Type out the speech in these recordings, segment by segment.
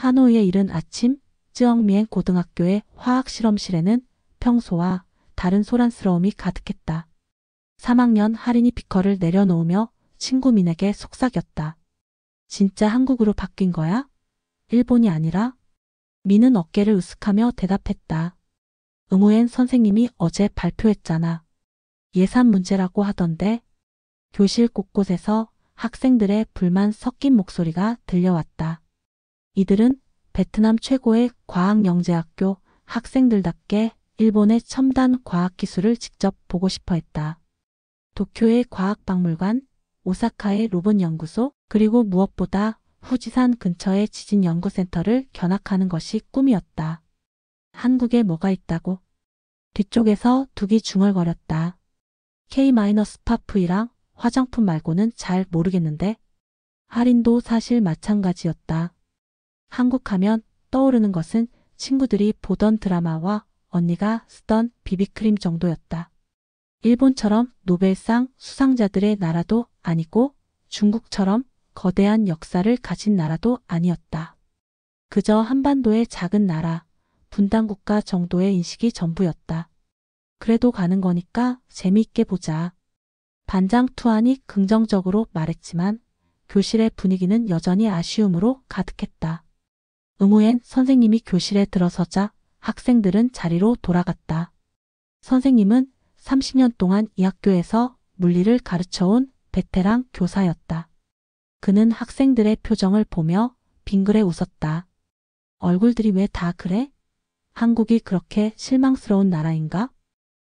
하노이의 이른 아침, 쯔엉미엔 고등학교의 화학실험실에는 평소와 다른 소란스러움이 가득했다. 3학년 할인이 비커를 내려놓으며 친구 민에게 속삭였다. 진짜 한국으로 바뀐 거야? 일본이 아니라? 민은 어깨를 으쓱하며 대답했다. 응우엔 선생님이 어제 발표했잖아. 예산 문제라고 하던데. 교실 곳곳에서 학생들의 불만 섞인 목소리가 들려왔다. 이들은 베트남 최고의 과학영재학교 학생들답게 일본의 첨단 과학기술을 직접 보고 싶어 했다. 도쿄의 과학박물관, 오사카의 로봇연구소, 그리고 무엇보다 후지산 근처의 지진연구센터를 견학하는 것이 꿈이었다. 한국에 뭐가 있다고? 뒤쪽에서 둑이 중얼거렸다. K-파프이랑 화장품 말고는 잘 모르겠는데. 할인도 사실 마찬가지였다. 한국 하면 떠오르는 것은 친구들이 보던 드라마와 언니가 쓰던 비비크림 정도였다. 일본처럼 노벨상 수상자들의 나라도 아니고 중국처럼 거대한 역사를 가진 나라도 아니었다. 그저 한반도의 작은 나라, 분단국가 정도의 인식이 전부였다. 그래도 가는 거니까 재미있게 보자. 반장 투안이 긍정적으로 말했지만 교실의 분위기는 여전히 아쉬움으로 가득했다. 응우엔 선생님이 교실에 들어서자 학생들은 자리로 돌아갔다. 선생님은 30년 동안 이 학교에서 물리를 가르쳐온 베테랑 교사였다. 그는 학생들의 표정을 보며 빙그레 웃었다. 얼굴들이 왜 다 그래? 한국이 그렇게 실망스러운 나라인가?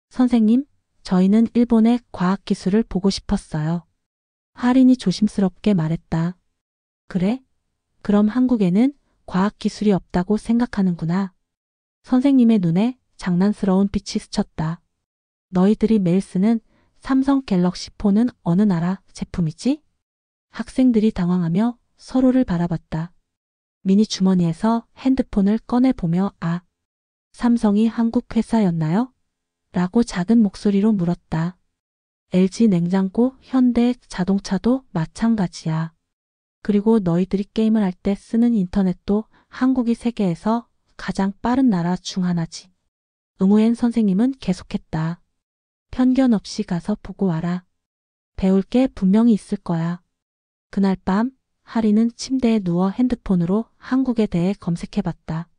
선생님, 저희는 일본의 과학기술을 보고 싶었어요. 할인이 조심스럽게 말했다. 그래? 그럼 한국에는 과학기술이 없다고 생각하는구나. 선생님의 눈에 장난스러운 빛이 스쳤다. 너희들이 매일 쓰는 삼성 갤럭시 폰은 어느 나라 제품이지? 학생들이 당황하며 서로를 바라봤다. 민이 주머니에서 핸드폰을 꺼내보며 삼성이 한국 회사였나요? 라고 작은 목소리로 물었다. LG 냉장고, 현대 자동차도 마찬가지야. 그리고 너희들이 게임을 할 때 쓰는 인터넷도 한국이 세계에서 가장 빠른 나라 중 하나지. 응우엔 선생님은 계속했다. 편견 없이 가서 보고 와라. 배울 게 분명히 있을 거야. 그날 밤 할인은 침대에 누워 핸드폰으로 한국에 대해 검색해봤다.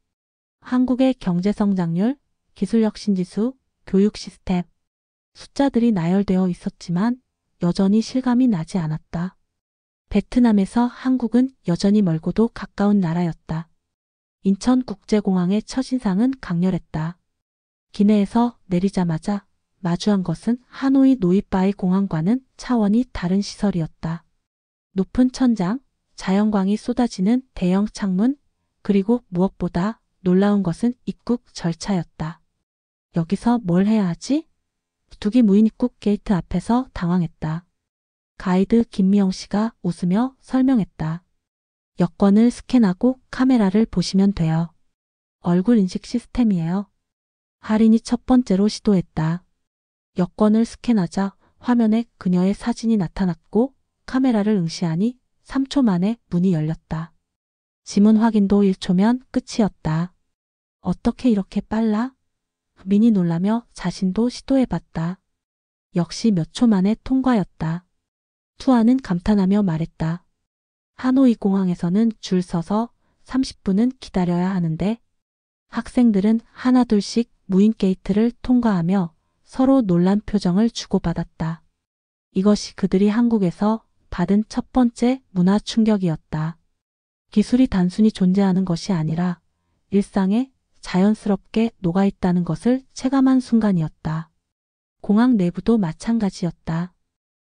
한국의 경제성장률, 기술혁신지수, 교육 시스템. 숫자들이 나열되어 있었지만 여전히 실감이 나지 않았다. 베트남에서 한국은 여전히 멀고도 가까운 나라였다. 인천국제공항의 첫인상은 강렬했다. 기내에서 내리자마자 마주한 것은 하노이 노이바이 공항과는 차원이 다른 시설이었다. 높은 천장, 자연광이 쏟아지는 대형 창문, 그리고 무엇보다 놀라운 것은 입국 절차였다. 여기서 뭘 해야 하지? 둑이 무인 입국 게이트 앞에서 당황했다. 가이드 김미영 씨가 웃으며 설명했다. 여권을 스캔하고 카메라를 보시면 돼요. 얼굴 인식 시스템이에요. 할인이 첫 번째로 시도했다. 여권을 스캔하자 화면에 그녀의 사진이 나타났고 카메라를 응시하니 3초 만에 문이 열렸다. 지문 확인도 1초면 끝이었다. 어떻게 이렇게 빨라? 민이 놀라며 자신도 시도해봤다. 역시 몇 초 만에 통과였다. 투아는 감탄하며 말했다. 하노이 공항에서는 줄 서서 30분은 기다려야 하는데 학생들은 하나둘씩 무인 게이트를 통과하며 서로 놀란 표정을 주고받았다. 이것이 그들이 한국에서 받은 첫 번째 문화 충격이었다. 기술이 단순히 존재하는 것이 아니라 일상에 자연스럽게 녹아있다는 것을 체감한 순간이었다. 공항 내부도 마찬가지였다.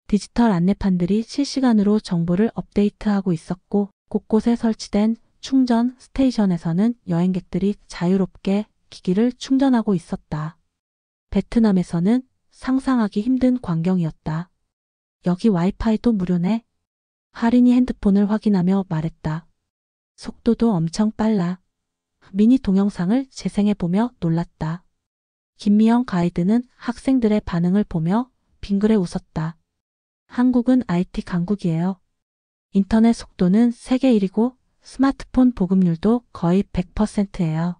디지털 안내판들이 실시간으로 정보를 업데이트하고 있었고 곳곳에 설치된 충전 스테이션에서는 여행객들이 자유롭게 기기를 충전하고 있었다. 베트남에서는 상상하기 힘든 광경이었다. 여기 와이파이도 무료네. 할인이 핸드폰을 확인하며 말했다. 속도도 엄청 빨라. 미니 동영상을 재생해보며 놀랐다. 김미영 가이드는 학생들의 반응을 보며 빙그레 웃었다. 한국은 IT 강국이에요. 인터넷 속도는 세계 1위고 스마트폰 보급률도 거의 100%예요.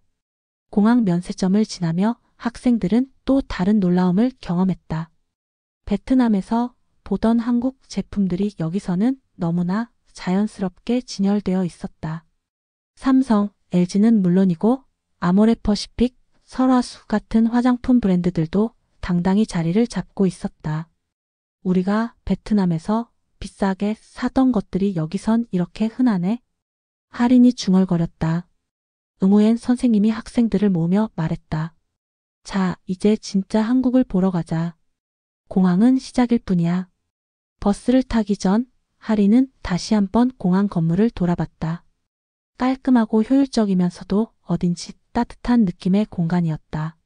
공항 면세점을 지나며 학생들은 또 다른 놀라움을 경험했다. 베트남에서 보던 한국 제품들이 여기서는 너무나 자연스럽게 진열되어 있었다. 삼성, LG는 물론이고 아모레퍼시픽, 설화수 같은 화장품 브랜드들도 당당히 자리를 잡고 있었다. 우리가 베트남에서 비싸게 사던 것들이 여기선 이렇게 흔하네. 할인이 중얼거렸다. 응우엔 선생님이 학생들을 모으며 말했다. 자, 이제 진짜 한국을 보러 가자. 공항은 시작일 뿐이야. 버스를 타기 전 하리는 다시 한번 공항 건물을 돌아봤다. 깔끔하고 효율적이면서도 어딘지 따뜻한 느낌의 공간이었다.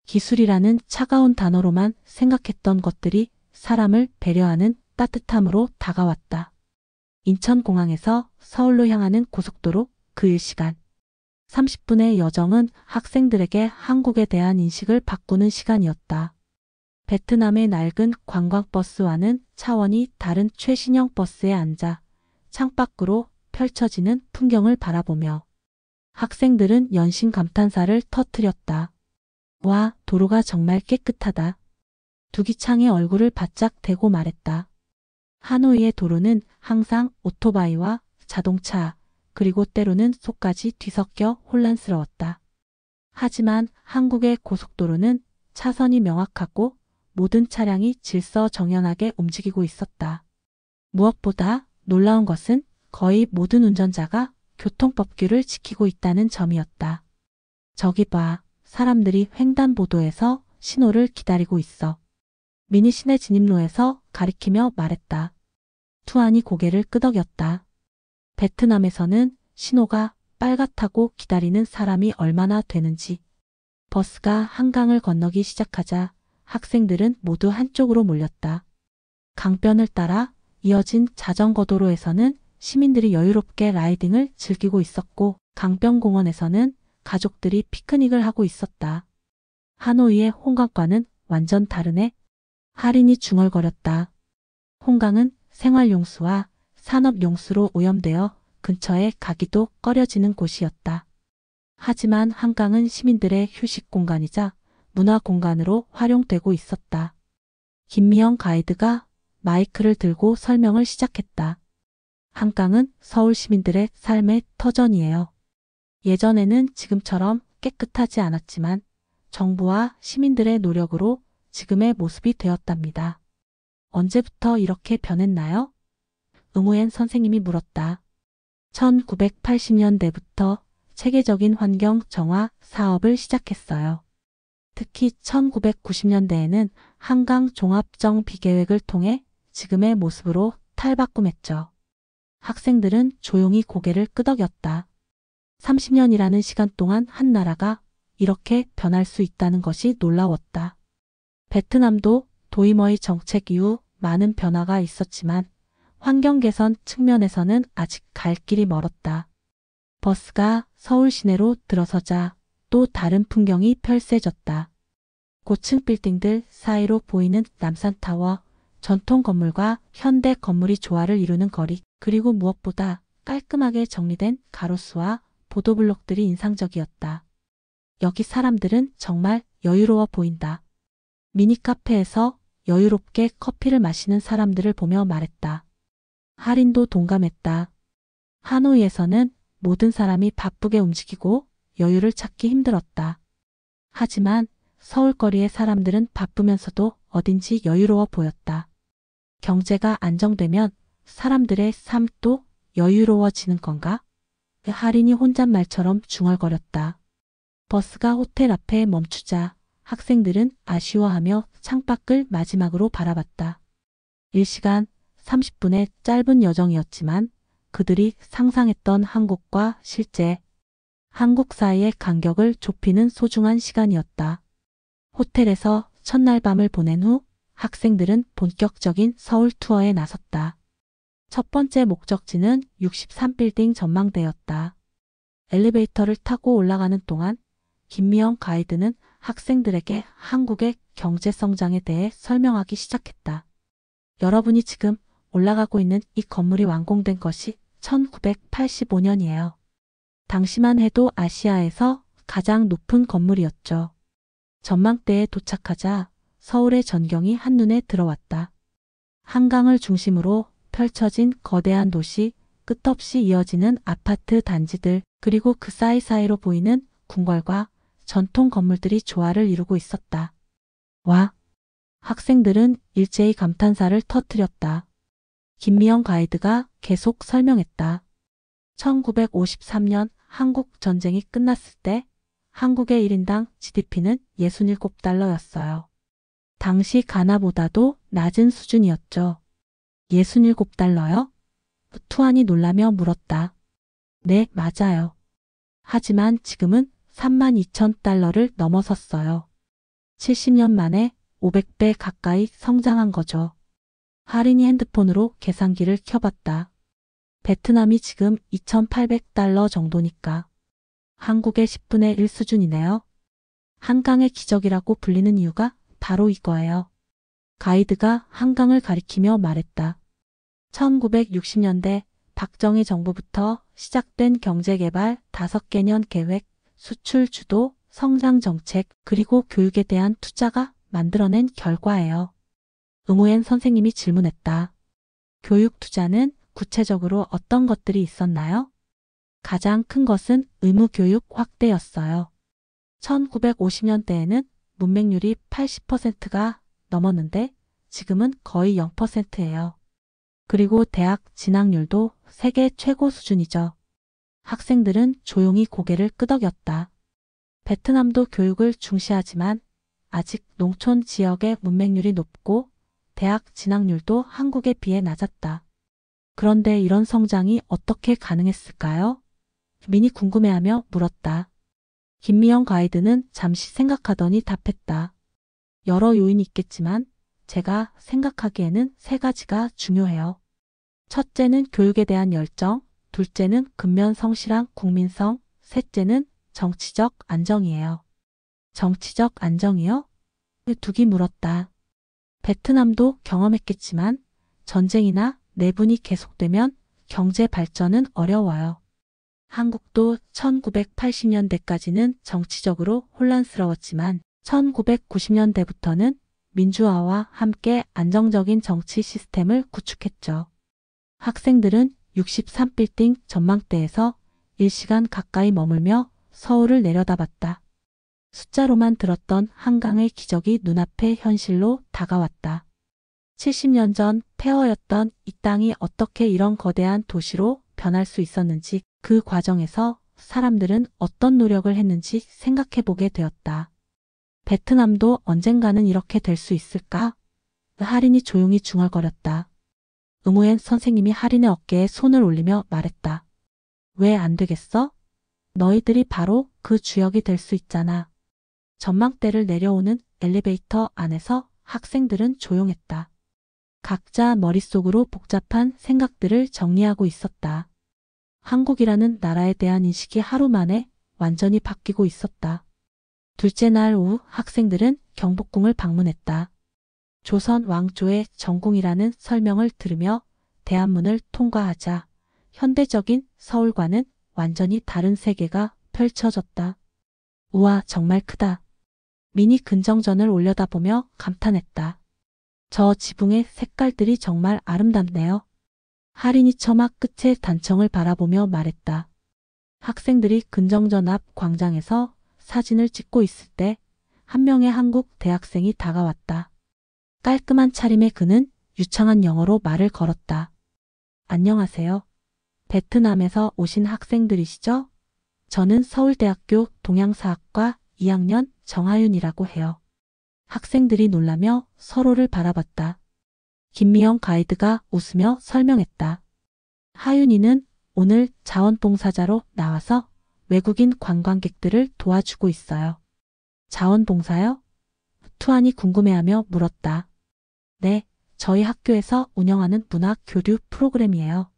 기술이라는 차가운 단어로만 생각했던 것들이 사람을 배려하는 따뜻함으로 다가왔다. 인천공항에서 서울로 향하는 고속도로 그 일시간. 30분의 여정은 학생들에게 한국에 대한 인식을 바꾸는 시간이었다. 베트남의 낡은 관광버스와는 차원이 다른 최신형 버스에 앉아 창밖으로 펼쳐지는 풍경을 바라보며 학생들은 연신 감탄사를 터뜨렸다. 와, 도로가 정말 깨끗하다. 두기창의 얼굴을 바짝 대고 말했다. 하노이의 도로는 항상 오토바이와 자동차, 그리고 때로는 소까지 뒤섞여 혼란스러웠다. 하지만 한국의 고속도로는 차선이 명확하고 모든 차량이 질서정연하게 움직이고 있었다. 무엇보다 놀라운 것은 거의 모든 운전자가 교통법규를 지키고 있다는 점이었다. 저기 봐, 사람들이 횡단보도에서 신호를 기다리고 있어. 미니 시내 진입로에서 가리키며 말했다. 투안이 고개를 끄덕였다. 베트남에서는 신호가 빨갛다고 기다리는 사람이 얼마나 되는지. 버스가 한강을 건너기 시작하자 학생들은 모두 한쪽으로 몰렸다. 강변을 따라 이어진 자전거 도로에서는 시민들이 여유롭게 라이딩을 즐기고 있었고 강변공원에서는 가족들이 피크닉을 하고 있었다. 하노이의 홍강과는 완전 다르네. 할인이 중얼거렸다. 홍강은 생활용수와 산업용수로 오염되어 근처에 가기도 꺼려지는 곳이었다. 하지만 한강은 시민들의 휴식 공간이자 문화 공간으로 활용되고 있었다. 김미영 가이드가 마이크를 들고 설명을 시작했다. 한강은 서울 시민들의 삶의 터전이에요. 예전에는 지금처럼 깨끗하지 않았지만 정부와 시민들의 노력으로 지금의 모습이 되었답니다. 언제부터 이렇게 변했나요? 응우엔 선생님이 물었다. 1980년대부터 체계적인 환경 정화 사업을 시작했어요. 특히 1990년대에는 한강 종합정비계획을 통해 지금의 모습으로 탈바꿈했죠. 학생들은 조용히 고개를 끄덕였다. 30년이라는 시간 동안 한 나라가 이렇게 변할 수 있다는 것이 놀라웠다. 베트남도 도이머이 정책 이후 많은 변화가 있었지만 환경 개선 측면에서는 아직 갈 길이 멀었다. 버스가 서울 시내로 들어서자 또 다른 풍경이 펼쳐졌다. 고층 빌딩들 사이로 보이는 남산타워, 전통 건물과 현대 건물이 조화를 이루는 거리, 그리고 무엇보다 깔끔하게 정리된 가로수와 보도블록들이 인상적이었다. 여기 사람들은 정말 여유로워 보인다. 미니 카페에서 여유롭게 커피를 마시는 사람들을 보며 말했다. 할인도 동감했다. 하노이에서는 모든 사람이 바쁘게 움직이고 여유를 찾기 힘들었다. 하지만 서울거리의 사람들은 바쁘면서도 어딘지 여유로워 보였다. 경제가 안정되면 사람들의 삶도 여유로워지는 건가? 할인이 혼잣말처럼 중얼거렸다. 버스가 호텔 앞에 멈추자 학생들은 아쉬워하며 창밖을 마지막으로 바라봤다. 1시간 30분의 짧은 여정이었지만 그들이 상상했던 한국과 실제 한국 사이의 간격을 좁히는 소중한 시간이었다. 호텔에서 첫날 밤을 보낸 후 학생들은 본격적인 서울 투어에 나섰다. 첫 번째 목적지는 63빌딩 전망대였다. 엘리베이터를 타고 올라가는 동안 김미영 가이드는 학생들에게 한국의 경제 성장에 대해 설명하기 시작했다. 여러분이 지금 올라가고 있는 이 건물이 완공된 것이 1985년이에요. 당시만 해도 아시아에서 가장 높은 건물이었죠. 전망대에 도착하자 서울의 전경이 한눈에 들어왔다. 한강을 중심으로 펼쳐진 거대한 도시, 끝없이 이어지는 아파트 단지들, 그리고 그 사이사이로 보이는 궁궐과 전통 건물들이 조화를 이루고 있었다. 와! 학생들은 일제히 감탄사를 터뜨렸다. 김미영 가이드가 계속 설명했다. 1953년 한국 전쟁이 끝났을 때 한국의 1인당 GDP는 67달러였어요. 당시 가나보다도 낮은 수준이었죠. 67달러요? 투안이 놀라며 물었다. 네, 맞아요. 하지만 지금은 32,000달러를 넘어섰어요. 70년 만에 500배 가까이 성장한 거죠. 할인이 핸드폰으로 계산기를 켜봤다. 베트남이 지금 2,800달러 정도니까 한국의 10분의 1 수준이네요. 한강의 기적이라고 불리는 이유가 바로 이거예요. 가이드가 한강을 가리키며 말했다. 1960년대 박정희 정부부터 시작된 경제개발 5개년 계획, 수출 주도, 성장 정책, 그리고 교육에 대한 투자가 만들어낸 결과예요. 응우엔 선생님이 질문했다. 교육 투자는 구체적으로 어떤 것들이 있었나요? 가장 큰 것은 의무교육 확대였어요. 1950년대에는 문맹률이 80%가 넘었는데 지금은 거의 0%예요. 그리고 대학 진학률도 세계 최고 수준이죠. 학생들은 조용히 고개를 끄덕였다. 베트남도 교육을 중시하지만 아직 농촌 지역의 문맹률이 높고 대학 진학률도 한국에 비해 낮았다. 그런데 이런 성장이 어떻게 가능했을까요? 민이 궁금해하며 물었다. 김미영 가이드는 잠시 생각하더니 답했다. 여러 요인이 있겠지만 제가 생각하기에는 3가지가 중요해요. 첫째는 교육에 대한 열정, 둘째는 근면 성실한 국민성, 셋째는 정치적 안정이에요. 정치적 안정이요? 두기 물었다. 베트남도 경험했겠지만 전쟁이나 내분이 계속되면 경제 발전은 어려워요. 한국도 1980년대까지는 정치적으로 혼란스러웠지만 1990년대부터는 민주화와 함께 안정적인 정치 시스템을 구축했죠. 학생들은 63빌딩 전망대에서 1시간 가까이 머물며 서울을 내려다봤다. 숫자로만 들었던 한강의 기적이 눈앞에 현실로 다가왔다. 70년 전 폐허였던 이 땅이 어떻게 이런 거대한 도시로 변할 수 있었는지, 그 과정에서 사람들은 어떤 노력을 했는지 생각해보게 되었다. 베트남도 언젠가는 이렇게 될 수 있을까? 할인이 조용히 중얼거렸다. 응우엔 선생님이 할인의 어깨에 손을 올리며 말했다. 왜 안 되겠어? 너희들이 바로 그 주역이 될 수 있잖아. 전망대를 내려오는 엘리베이터 안에서 학생들은 조용했다. 각자 머릿속으로 복잡한 생각들을 정리하고 있었다. 한국이라는 나라에 대한 인식이 하루 만에 완전히 바뀌고 있었다. 둘째 날 오후 학생들은 경복궁을 방문했다. 조선 왕조의 전궁이라는 설명을 들으며 대한문을 통과하자 현대적인 서울과는 완전히 다른 세계가 펼쳐졌다. 우와, 정말 크다. 민이 근정전을 올려다보며 감탄했다. 저 지붕의 색깔들이 정말 아름답네요. 할인이 처마 끝의 단청을 바라보며 말했다. 학생들이 근정전 앞 광장에서 사진을 찍고 있을 때 한 명의 한국 대학생이 다가왔다. 깔끔한 차림의 그는 유창한 영어로 말을 걸었다. 안녕하세요. 베트남에서 오신 학생들이시죠? 저는 서울대학교 동양사학과 2학년 정하윤이라고 해요. 학생들이 놀라며 서로를 바라봤다. 김미영 가이드가 웃으며 설명했다. 하윤이는 오늘 자원봉사자로 나와서 외국인 관광객들을 도와주고 있어요. 자원봉사요? 투안이 궁금해하며 물었다. 네, 저희 학교에서 운영하는 문화 교류 프로그램이에요.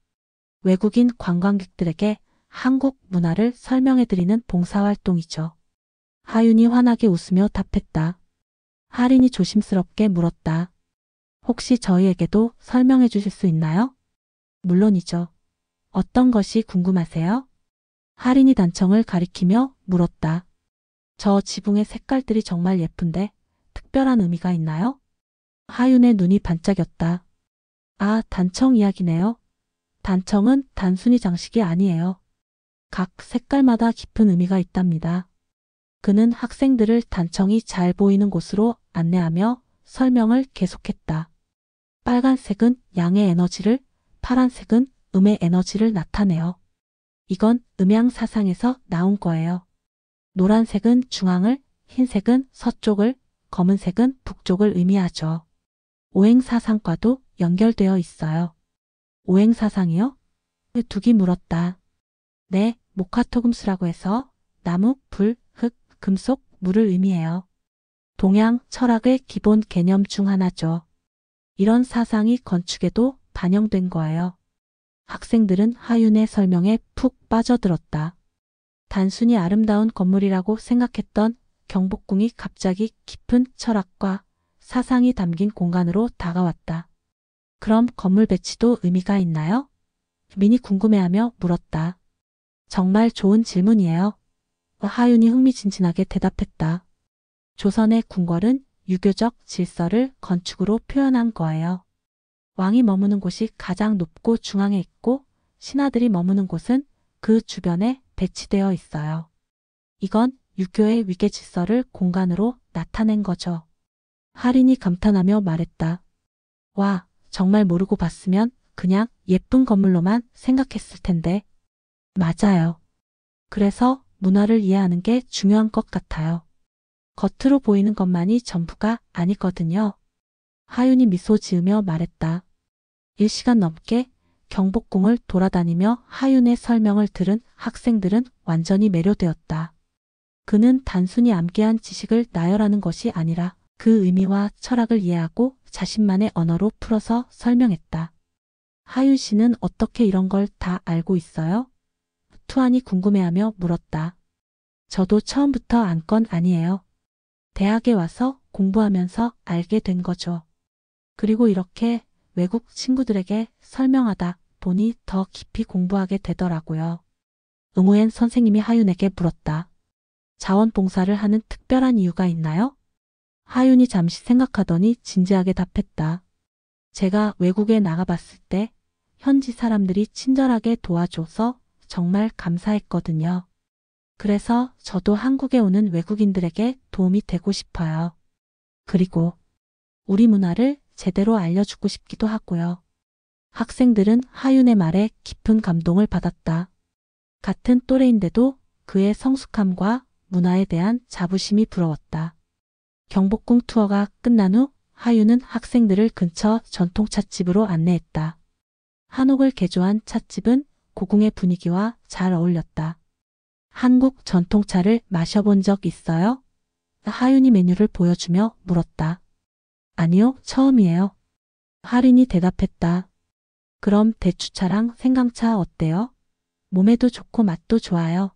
외국인 관광객들에게 한국 문화를 설명해드리는 봉사활동이죠. 하윤이 환하게 웃으며 답했다. 할인이 조심스럽게 물었다. 혹시 저희에게도 설명해 주실 수 있나요? 물론이죠. 어떤 것이 궁금하세요? 하린이 단청을 가리키며 물었다. 저 지붕의 색깔들이 정말 예쁜데 특별한 의미가 있나요? 하윤의 눈이 반짝였다. 아, 단청 이야기네요. 단청은 단순히 장식이 아니에요. 각 색깔마다 깊은 의미가 있답니다. 그는 학생들을 단청이 잘 보이는 곳으로 안내하며 설명을 계속했다. 빨간색은 양의 에너지를, 파란색은 음의 에너지를 나타내요. 이건 음양 사상에서 나온 거예요. 노란색은 중앙을, 흰색은 서쪽을, 검은색은 북쪽을 의미하죠. 오행 사상과도 연결되어 있어요. 오행 사상이요? 두기 물었다. 네, 모카토금수라고 해서 나무, 불, 흙, 금속, 물을 의미해요. 동양 철학의 기본 개념 중 하나죠. 이런 사상이 건축에도 반영된 거예요. 학생들은 하윤의 설명에 푹 빠져들었다. 단순히 아름다운 건물이라고 생각했던 경복궁이 갑자기 깊은 철학과 사상이 담긴 공간으로 다가왔다. 그럼 건물 배치도 의미가 있나요? 민이 궁금해하며 물었다. 정말 좋은 질문이에요. 하윤이 흥미진진하게 대답했다. 조선의 궁궐은 유교적 질서를 건축으로 표현한 거예요. 왕이 머무는 곳이 가장 높고 중앙에 있고 신하들이 머무는 곳은 그 주변에 배치되어 있어요. 이건 유교의 위계 질서를 공간으로 나타낸 거죠. 하린이 감탄하며 말했다. 와, 정말 모르고 봤으면 그냥 예쁜 건물로만 생각했을 텐데. 맞아요. 그래서 문화를 이해하는 게 중요한 것 같아요. 겉으로 보이는 것만이 전부가 아니거든요. 하윤이 미소 지으며 말했다. 1시간 넘게 경복궁을 돌아다니며 하윤의 설명을 들은 학생들은 완전히 매료되었다. 그는 단순히 암기한 지식을 나열하는 것이 아니라 그 의미와 철학을 이해하고 자신만의 언어로 풀어서 설명했다. 하윤 씨는 어떻게 이런 걸 다 알고 있어요? 투안이 궁금해하며 물었다. 저도 처음부터 안 건 아니에요. 대학에 와서 공부하면서 알게 된 거죠. 그리고 이렇게 외국 친구들에게 설명하다 보니 더 깊이 공부하게 되더라고요. 응우엔 선생님이 하윤에게 물었다. 자원봉사를 하는 특별한 이유가 있나요? 하윤이 잠시 생각하더니 진지하게 답했다. 제가 외국에 나가봤을 때 현지 사람들이 친절하게 도와줘서 정말 감사했거든요. 그래서 저도 한국에 오는 외국인들에게 도움이 되고 싶어요. 그리고 우리 문화를 제대로 알려주고 싶기도 하고요. 학생들은 하윤의 말에 깊은 감동을 받았다. 같은 또래인데도 그의 성숙함과 문화에 대한 자부심이 부러웠다. 경복궁 투어가 끝난 후 하윤은 학생들을 근처 전통찻집으로 안내했다. 한옥을 개조한 찻집은 고궁의 분위기와 잘 어울렸다. 한국 전통차를 마셔본 적 있어요? 하윤이 메뉴를 보여주며 물었다. 아니요, 처음이에요. 하린이 대답했다. 그럼 대추차랑 생강차 어때요? 몸에도 좋고 맛도 좋아요.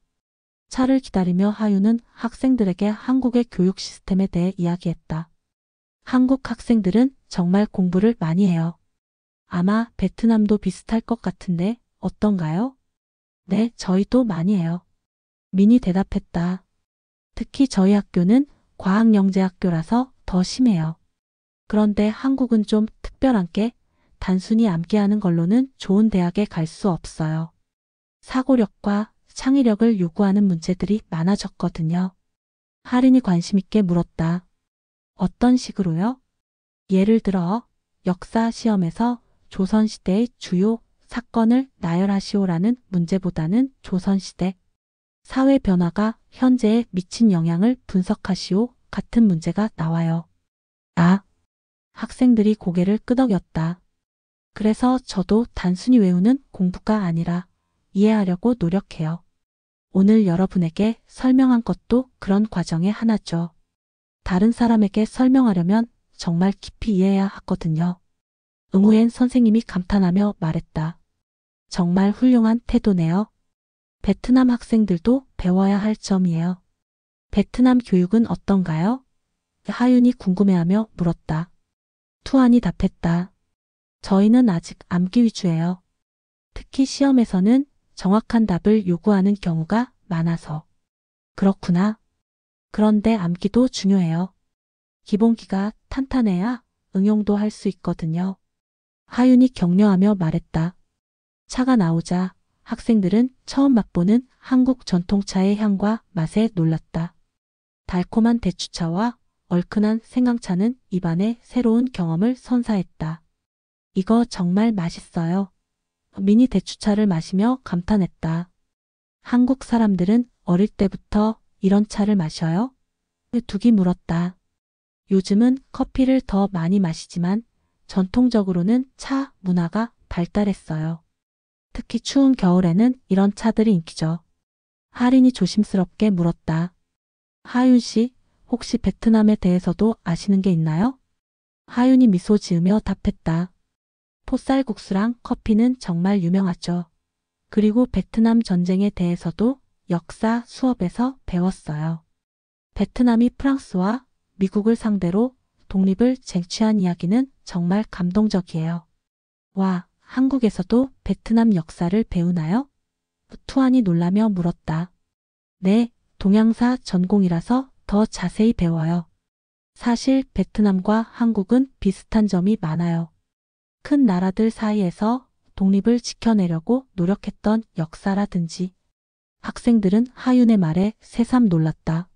차를 기다리며 하윤은 학생들에게 한국의 교육 시스템에 대해 이야기했다. 한국 학생들은 정말 공부를 많이 해요. 아마 베트남도 비슷할 것 같은데 어떤가요? 네, 저희도 많이 해요. 민이 대답했다. 특히 저희 학교는 과학영재학교라서 더 심해요. 그런데 한국은 좀 특별한 게 단순히 암기하는 걸로는 좋은 대학에 갈 수 없어요. 사고력과 창의력을 요구하는 문제들이 많아졌거든요. 하린이 관심 있게 물었다. 어떤 식으로요? 예를 들어 역사 시험에서 조선시대의 주요 사건을 나열하시오라는 문제보다는 조선시대 사회 변화가 현재에 미친 영향을 분석하시오 같은 문제가 나와요. 아, 학생들이 고개를 끄덕였다. 그래서 저도 단순히 외우는 공부가 아니라 이해하려고 노력해요. 오늘 여러분에게 설명한 것도 그런 과정의 하나죠. 다른 사람에게 설명하려면 정말 깊이 이해해야 하거든요. 응우엔 선생님이 감탄하며 말했다. 정말 훌륭한 태도네요. 베트남 학생들도 배워야 할 점이에요. 베트남 교육은 어떤가요? 하윤이 궁금해하며 물었다. 투안이 답했다. 저희는 아직 암기 위주예요. 특히 시험에서는 정확한 답을 요구하는 경우가 많아서. 그렇구나. 그런데 암기도 중요해요. 기본기가 탄탄해야 응용도 할 수 있거든요. 하윤이 격려하며 말했다. 차가 나오자 학생들은 처음 맛보는 한국 전통차의 향과 맛에 놀랐다. 달콤한 대추차와 얼큰한 생강차는 입안에 새로운 경험을 선사했다. 이거 정말 맛있어요. 미니 대추차를 마시며 감탄했다. 한국 사람들은 어릴 때부터 이런 차를 마셔요? 둑이 물었다. 요즘은 커피를 더 많이 마시지만 전통적으로는 차 문화가 발달했어요. 특히 추운 겨울에는 이런 차들이 인기죠. 하린이 조심스럽게 물었다. 하윤 씨, 혹시 베트남에 대해서도 아시는 게 있나요? 하윤이 미소 지으며 답했다. 포쌀국수랑 커피는 정말 유명하죠. 그리고 베트남 전쟁에 대해서도 역사 수업에서 배웠어요. 베트남이 프랑스와 미국을 상대로 독립을 쟁취한 이야기는 정말 감동적이에요. 와, 한국에서도 베트남 역사를 배우나요? 투안이 놀라며 물었다. 네, 동양사 전공이라서 더 자세히 배워요. 사실 베트남과 한국은 비슷한 점이 많아요. 큰 나라들 사이에서 독립을 지켜내려고 노력했던 역사라든지. 학생들은 하윤의 말에 새삼 놀랐다.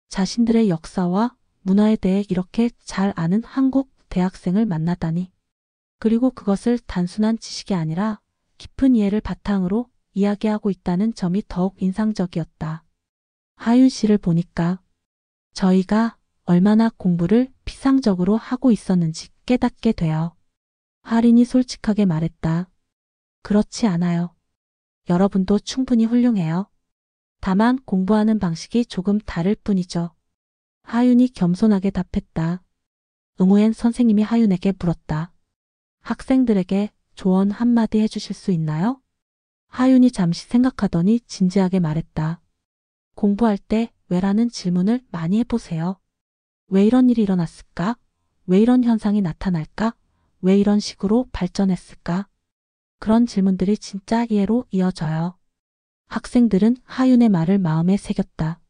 자신들의 역사와 문화에 대해 이렇게 잘 아는 한국 대학생을 만나다니. 그리고 그것을 단순한 지식이 아니라 깊은 이해를 바탕으로 이야기하고 있다는 점이 더욱 인상적이었다. 하윤 씨를 보니까 저희가 얼마나 공부를 피상적으로 하고 있었는지 깨닫게 돼요. 하린이 솔직하게 말했다. 그렇지 않아요. 여러분도 충분히 훌륭해요. 다만 공부하는 방식이 조금 다를 뿐이죠. 하윤이 겸손하게 답했다. 응우엔 선생님이 하윤에게 물었다. 학생들에게 조언 한마디 해주실 수 있나요? 하윤이 잠시 생각하더니 진지하게 말했다. 공부할 때 왜라는 질문을 많이 해보세요. 왜 이런 일이 일어났을까? 왜 이런 현상이 나타날까? 왜 이런 식으로 발전했을까? 그런 질문들이 진짜 이해로 이어져요. 학생들은 하윤의 말을 마음에 새겼다.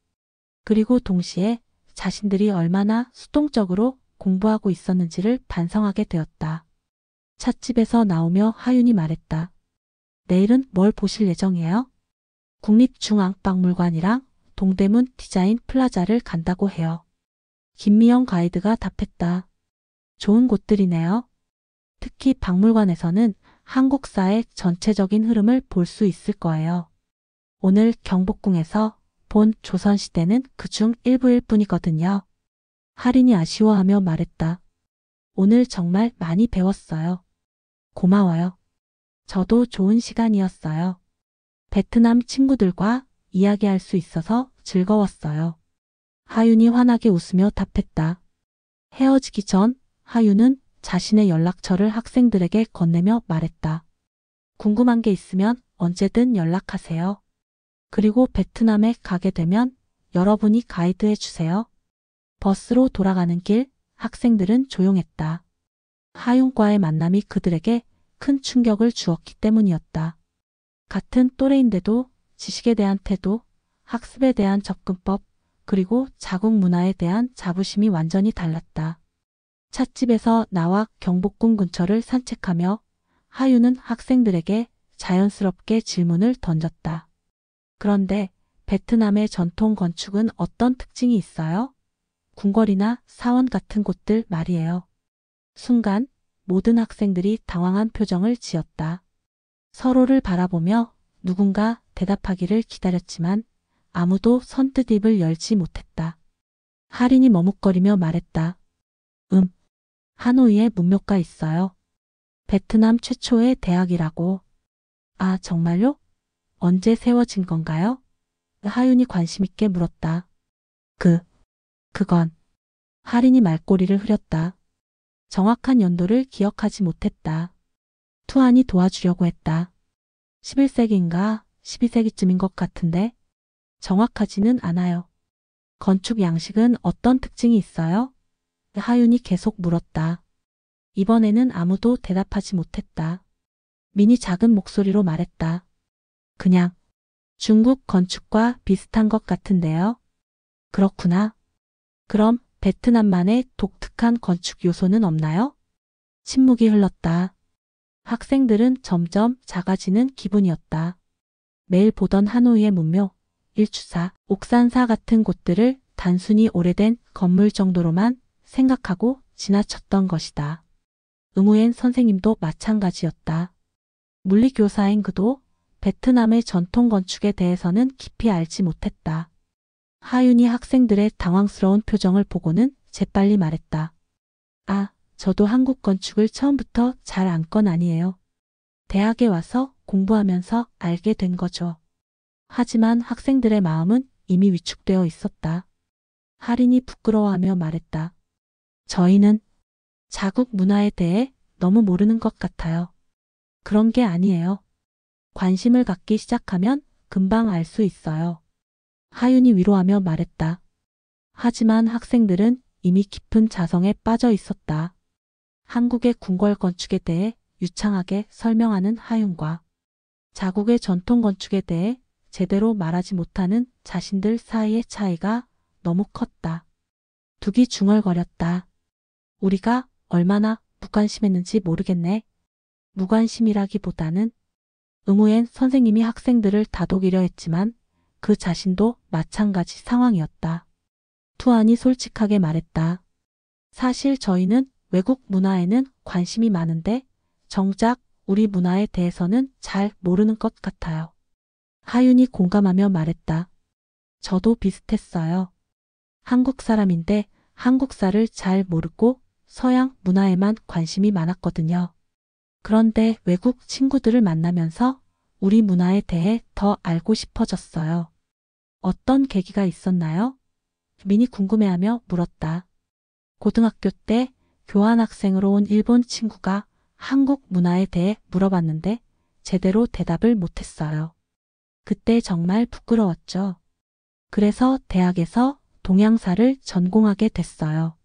그리고 동시에 자신들이 얼마나 수동적으로 공부하고 있었는지를 반성하게 되었다. 찻집에서 나오며 하윤이 말했다. 내일은 뭘 보실 예정이에요? 국립중앙박물관이랑 동대문 디자인 플라자를 간다고 해요. 김미영 가이드가 답했다. 좋은 곳들이네요. 특히 박물관에서는 한국사의 전체적인 흐름을 볼 수 있을 거예요. 오늘 경복궁에서 본 조선시대는 그중 일부일 뿐이거든요. 하린이 아쉬워하며 말했다. 오늘 정말 많이 배웠어요. 고마워요. 저도 좋은 시간이었어요. 베트남 친구들과 이야기할 수 있어서 즐거웠어요. 하윤이 환하게 웃으며 답했다. 헤어지기 전 하윤은 자신의 연락처를 학생들에게 건네며 말했다. 궁금한 게 있으면 언제든 연락하세요. 그리고 베트남에 가게 되면 여러분이 가이드해 주세요. 버스로 돌아가는 길 학생들은 조용했다. 하윤과의 만남이 그들에게 큰 충격을 주었기 때문이었다. 같은 또래인데도 지식에 대한 태도, 학습에 대한 접근법, 그리고 자국 문화에 대한 자부심이 완전히 달랐다. 찻집에서 나와 경복궁 근처를 산책하며 하윤은 학생들에게 자연스럽게 질문을 던졌다. 그런데 베트남의 전통 건축은 어떤 특징이 있어요? 궁궐이나 사원 같은 곳들 말이에요. 순간 모든 학생들이 당황한 표정을 지었다. 서로를 바라보며 누군가 대답하기를 기다렸지만 아무도 선뜻 입을 열지 못했다. 하린이 머뭇거리며 말했다. 하노이에 문묘가 있어요. 베트남 최초의 대학이라고. 아, 정말요? 언제 세워진 건가요? 하윤이 관심 있게 물었다. 그건. 하린이 말꼬리를 흐렸다. 정확한 연도를 기억하지 못했다. 투안이 도와주려고 했다. 11세기인가 12세기쯤인 것 같은데 정확하지는 않아요. 건축 양식은 어떤 특징이 있어요? 하윤이 계속 물었다. 이번에는 아무도 대답하지 못했다. 민이 작은 목소리로 말했다. 그냥 중국 건축과 비슷한 것 같은데요. 그렇구나. 그럼 베트남만의 독특한 건축 요소는 없나요? 침묵이 흘렀다. 학생들은 점점 작아지는 기분이었다. 매일 보던 하노이의 문묘, 일추사, 옥산사 같은 곳들을 단순히 오래된 건물 정도로만 생각하고 지나쳤던 것이다. 응우엔 선생님도 마찬가지였다. 물리교사인 그도 베트남의 전통 건축에 대해서는 깊이 알지 못했다. 하윤이 학생들의 당황스러운 표정을 보고는 재빨리 말했다. 아, 저도 한국 건축을 처음부터 잘 안 건 아니에요. 대학에 와서 공부하면서 알게 된 거죠. 하지만 학생들의 마음은 이미 위축되어 있었다. 하린이 부끄러워하며 말했다. 저희는 자국 문화에 대해 너무 모르는 것 같아요. 그런 게 아니에요. 관심을 갖기 시작하면 금방 알 수 있어요. 하윤이 위로하며 말했다. 하지만 학생들은 이미 깊은 자성에 빠져 있었다. 한국의 궁궐 건축에 대해 유창하게 설명하는 하윤과 자국의 전통 건축에 대해 제대로 말하지 못하는 자신들 사이의 차이가 너무 컸다. 두기 중얼거렸다. 우리가 얼마나 무관심했는지 모르겠네. 무관심이라기보다는 응우엔 선생님이 학생들을 다독이려 했지만 그 자신도 마찬가지 상황이었다. 투안이 솔직하게 말했다. 사실 저희는 외국 문화에는 관심이 많은데 정작 우리 문화에 대해서는 잘 모르는 것 같아요. 하윤이 공감하며 말했다. 저도 비슷했어요. 한국 사람인데 한국사를 잘 모르고 서양 문화에만 관심이 많았거든요. 그런데 외국 친구들을 만나면서 우리 문화에 대해 더 알고 싶어졌어요. 어떤 계기가 있었나요? 민이 궁금해하며 물었다. 고등학교 때 교환학생으로 온 일본 친구가 한국 문화에 대해 물어봤는데 제대로 대답을 못했어요. 그때 정말 부끄러웠죠. 그래서 대학에서 동양사를 전공하게 됐어요.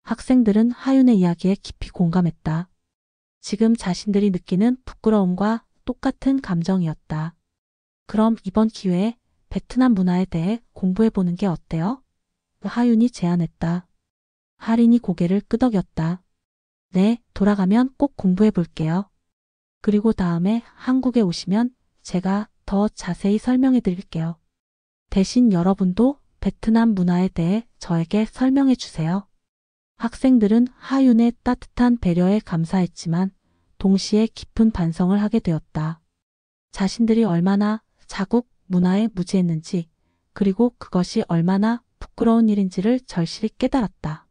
학생들은 하윤의 이야기에 깊이 공감했다. 지금 자신들이 느끼는 부끄러움과 똑같은 감정이었다. 그럼 이번 기회에 베트남 문화에 대해 공부해보는 게 어때요? 하윤이 제안했다. 하린이 고개를 끄덕였다. 네, 돌아가면 꼭 공부해볼게요. 그리고 다음에 한국에 오시면 제가 더 자세히 설명해 드릴게요. 대신 여러분도 베트남 문화에 대해 저에게 설명해 주세요. 학생들은 하윤의 따뜻한 배려에 감사했지만 동시에 깊은 반성을 하게 되었다. 자신들이 얼마나 자국 문화에 무지했는지 그리고 그것이 얼마나 부끄러운 일인지를 절실히 깨달았다.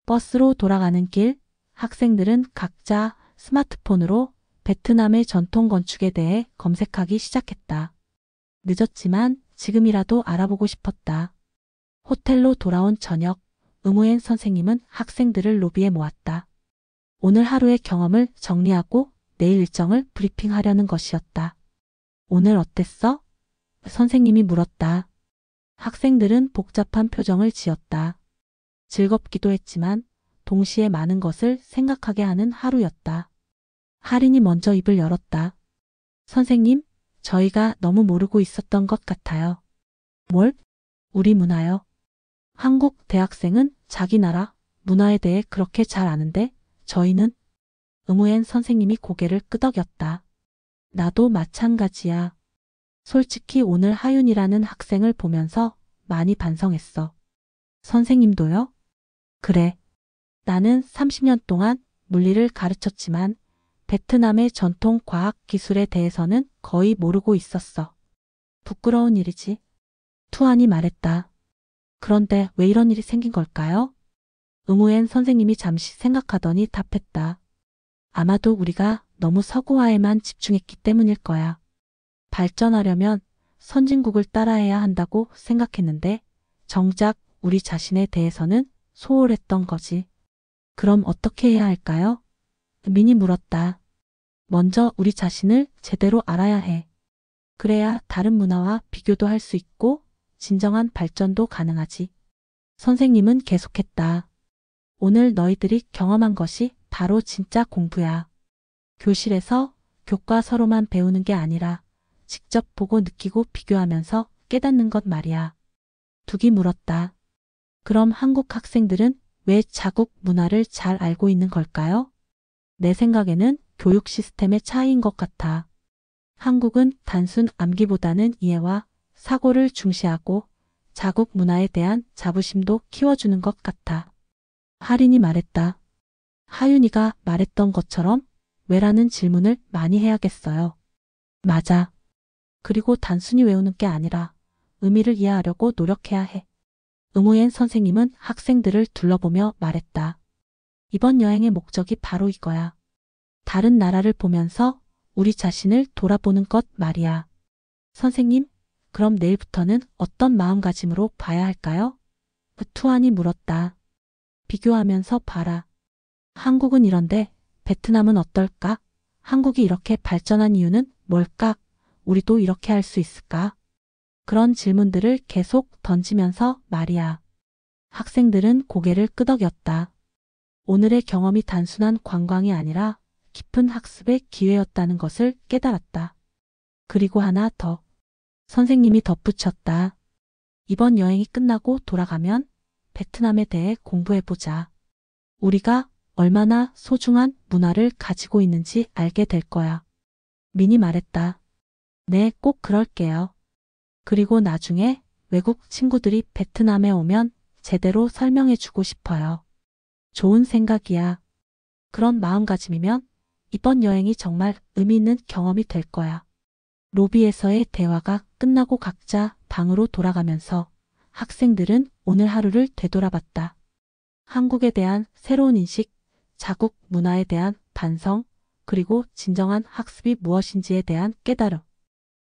버스로 돌아가는 길, 학생들은 각자 스마트폰으로 베트남의 전통 건축에 대해 검색하기 시작했다. 늦었지만 지금이라도 알아보고 싶었다. 호텔로 돌아온 저녁, 응우엔 선생님은 학생들을 로비에 모았다. 오늘 하루의 경험을 정리하고 내일 일정을 브리핑하려는 것이었다. 오늘 어땠어? 선생님이 물었다. 학생들은 복잡한 표정을 지었다. 즐겁기도 했지만 동시에 많은 것을 생각하게 하는 하루였다. 하린이 먼저 입을 열었다. 선생님, 저희가 너무 모르고 있었던 것 같아요. 뭘? 우리 문화요. 한국 대학생은 자기 나라 문화에 대해 그렇게 잘 아는데 저희는? 응우엔 선생님이 고개를 끄덕였다. 나도 마찬가지야. 솔직히 오늘 하윤이라는 학생을 보면서 많이 반성했어. 선생님도요? 그래. 나는 30년 동안 물리를 가르쳤지만 베트남의 전통 과학 기술에 대해서는 거의 모르고 있었어. 부끄러운 일이지. 투안이 말했다. 그런데 왜 이런 일이 생긴 걸까요? 응우엔 선생님이 잠시 생각하더니 답했다. 아마도 우리가 너무 서구화에만 집중했기 때문일 거야. 발전하려면 선진국을 따라해야 한다고 생각했는데 정작 우리 자신에 대해서는 소홀했던 거지. 그럼 어떻게 해야 할까요? 민이 물었다. 먼저 우리 자신을 제대로 알아야 해. 그래야 다른 문화와 비교도 할 수 있고 진정한 발전도 가능하지. 선생님은 계속했다. 오늘 너희들이 경험한 것이 바로 진짜 공부야. 교실에서 교과서로만 배우는 게 아니라 직접 보고 느끼고 비교하면서 깨닫는 것 말이야. 둑이 물었다. 그럼 한국 학생들은 왜 자국 문화를 잘 알고 있는 걸까요? 내 생각에는 교육 시스템의 차이인 것 같아. 한국은 단순 암기보다는 이해와 사고를 중시하고 자국 문화에 대한 자부심도 키워주는 것 같아. 하린이 말했다. 하윤이가 말했던 것처럼 왜라는 질문을 많이 해야겠어요. 맞아. 그리고 단순히 외우는 게 아니라 의미를 이해하려고 노력해야 해. 응우엔 선생님은 학생들을 둘러보며 말했다. 이번 여행의 목적이 바로 이거야. 다른 나라를 보면서 우리 자신을 돌아보는 것 말이야. 선생님, 그럼 내일부터는 어떤 마음가짐으로 봐야 할까요? 투안이 물었다. 비교하면서 봐라. 한국은 이런데 베트남은 어떨까? 한국이 이렇게 발전한 이유는 뭘까? 우리도 이렇게 할 수 있을까? 그런 질문들을 계속 던지면서 말이야. 학생들은 고개를 끄덕였다. 오늘의 경험이 단순한 관광이 아니라 깊은 학습의 기회였다는 것을 깨달았다. 그리고 하나 더. 선생님이 덧붙였다. 이번 여행이 끝나고 돌아가면 베트남에 대해 공부해보자. 우리가 얼마나 소중한 문화를 가지고 있는지 알게 될 거야. 민이 말했다. 네, 꼭 그럴게요. 그리고 나중에 외국 친구들이 베트남에 오면 제대로 설명해주고 싶어요. 좋은 생각이야. 그런 마음가짐이면 이번 여행이 정말 의미 있는 경험이 될 거야. 로비에서의 대화가 끝나고 각자 방으로 돌아가면서 학생들은 오늘 하루를 되돌아봤다. 한국에 대한 새로운 인식, 자국 문화에 대한 반성, 그리고 진정한 학습이 무엇인지에 대한 깨달음.